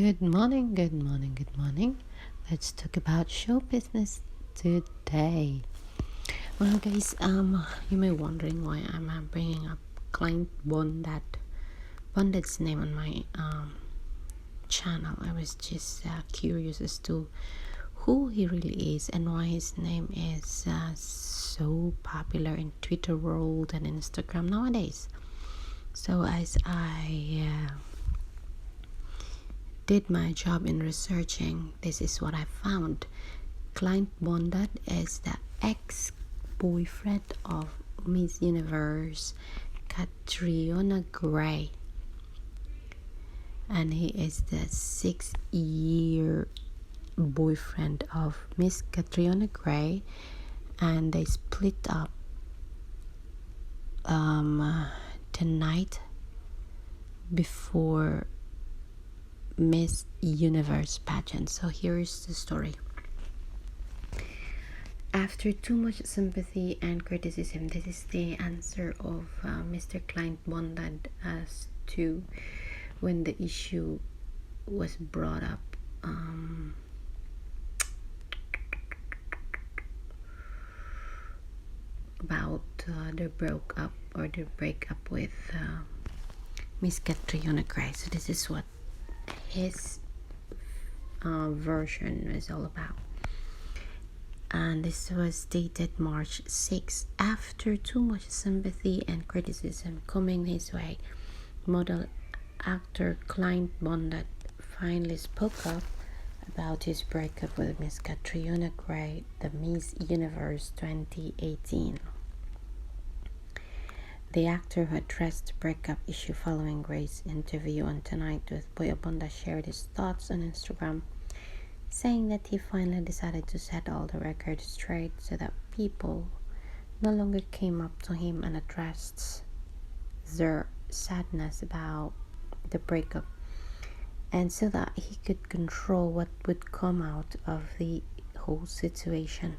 Good morning, good morning, good morning. Let's talk about show business today. Well, guys, you may be wondering why I'm bringing up Clint Bondad's name on my channel. I was just curious as to who he really is and why his name is so popular in Twitter world and Instagram nowadays. So as I did my job in researching, this is what I found. Clint Bondad is the ex-boyfriend of Miss Universe Catriona Grey, and he is the 6-year boyfriend of Miss Catriona Grey, and they split up the night before Miss Universe pageant. So here's the story. After too much sympathy and criticism, this is the answer of Mr. Clint Bondad as to when the issue was brought up about the breakup with Miss Catriona Grey. So this is what his version is all about. And this was dated March 6. After too much sympathy and criticism coming his way, model actor Clint Bondad finally spoke up about his breakup with Miss Catriona Grey, the Miss Universe 2018. The actor who addressed the breakup issue following Grey's interview on Tonight with Boy Bondad shared his thoughts on Instagram, saying that he finally decided to set all the records straight so that people no longer came up to him and addressed their sadness about the breakup, and so that he could control what would come out of the whole situation.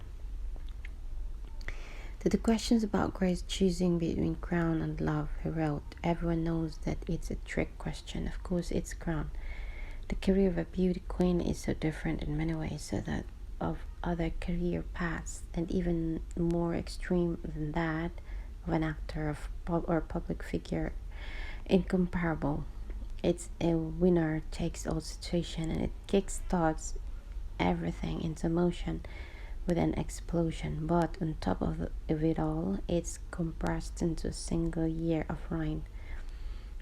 To the questions about Grace choosing between crown and love, he wrote, "Everyone knows that it's a trick question. Of course it's crown. The career of a beauty queen is so different in many ways so that of other career paths, and even more extreme than that of an actor or public figure. Incomparable. It's a winner takes all situation, and it kickstarts everything into motion with an explosion. But on top of it all, it's compressed into a single year of reign.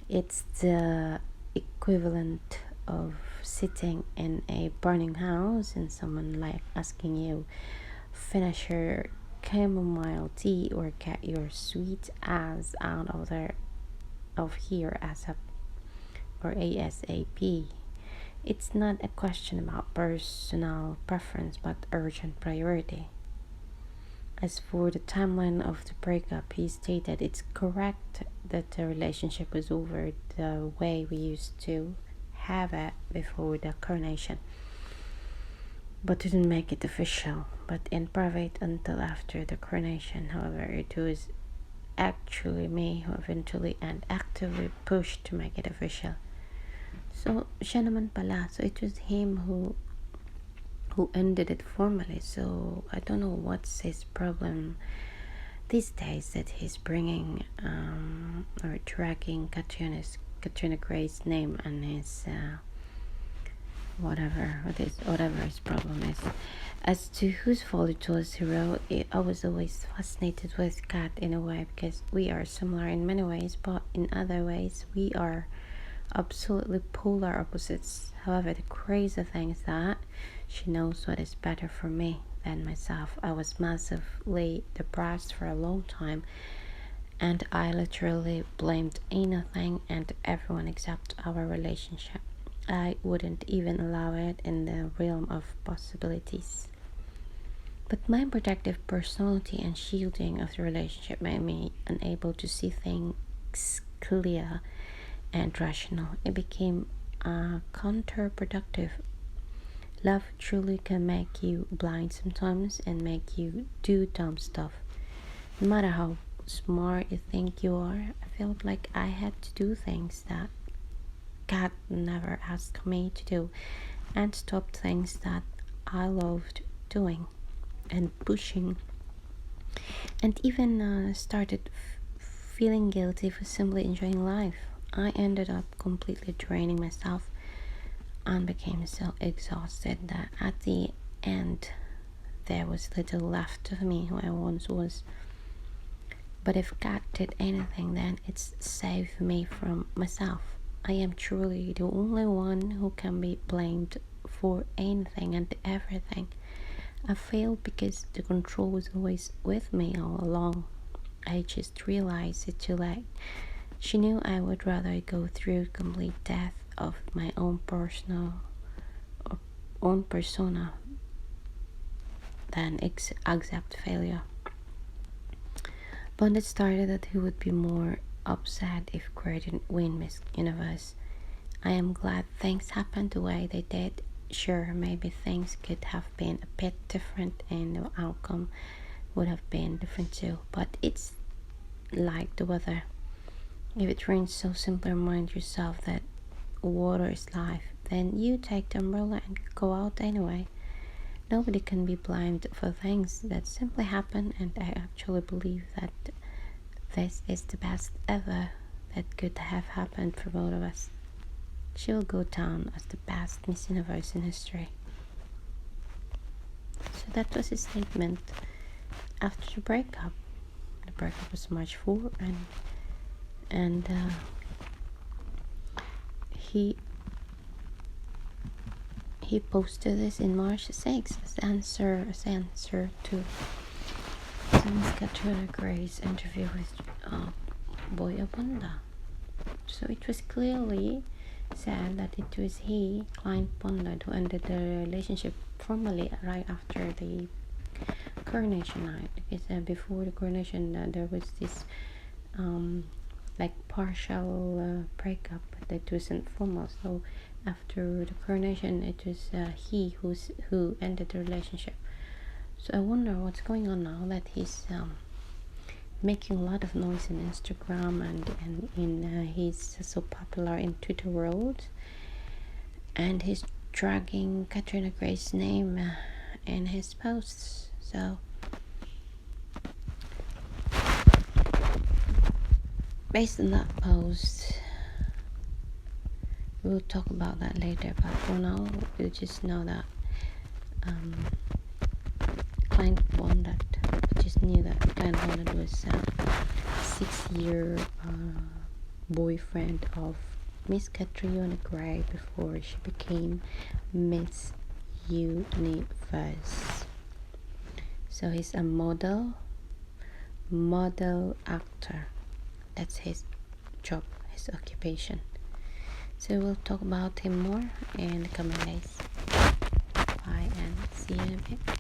It's the equivalent of sitting in a burning house and someone like asking you, finish your chamomile tea or get your sweet ass out of here ASAP. It's not a question about personal preference but urgent priority. As for the timeline of the breakup, he stated it's correct that the relationship was over the way we used to have it before the coronation, but didn't make it official, but in private until after the coronation. However, it was actually me who eventually and actively pushed to make it official. So, siya naman pala. So, it was him who ended it formally. So, I don't know what's his problem these days that he's bringing or dragging Catriona Grey's name and his whatever his problem is. As to whose fault it was, he wrote, I was always fascinated with Cat in a way because we are similar in many ways, but in other ways we are absolutely polar opposites. However, the crazy thing is that she knows what is better for me than myself. I was massively depressed for a long time, and I literally blamed anything and everyone except our relationship. I wouldn't even allow it in the realm of possibilities. But my protective personality and shielding of the relationship made me unable to see things clear and rational. It became counterproductive. Love truly can make you blind sometimes and make you do dumb stuff. No matter how smart you think you are, I felt like I had to do things that God never asked me to do, and stop things that I loved doing and pushing, and even started feeling guilty for simply enjoying life. I ended up completely draining myself and became so exhausted that at the end there was little left of me who I once was. But if God did anything, then it's save me from myself. I am truly the only one who can be blamed for anything and everything. I failed because the control was always with me all along. I just realized it too late. She knew I would rather go through complete death of my own persona than accept failure. Bondad started that he would be more upset if Grey didn't win Miss Universe. I am glad things happened the way they did. Sure, maybe things could have been a bit different and the outcome would have been different too, but it's like the weather. If it rains, so simply remind yourself that water is life, then you take the umbrella and go out anyway. Nobody can be blamed for things that simply happen, and I actually believe that this is the best ever that could have happened for both of us. She will go down as the best Miss Universe in history. So that was his statement after the breakup. The breakup was March 4, and he posted this in March 6 as answer to Miss Catriona Grey's interview with Boy Bondad. So it was clearly said that it was he, Clint Bondad, who ended the relationship formally right after the coronation night. Because before the coronation, there was this like partial breakup that wasn't formal. So after the coronation, it was he who ended the relationship. So I wonder what's going on now that he's making a lot of noise on Instagram and he's so popular in Twitter world, and he's dragging Catriona Grey's name in his posts. So based on that post, we'll talk about that later, but for now we just know that Clint Bondad, we just knew that Clint Bondad was a 6-year boyfriend of Miss Catriona Grey before she became Miss Universe. So he's a model actor. That's his job, his occupation. So we'll talk about him more in the coming days. Bye and see you in a bit.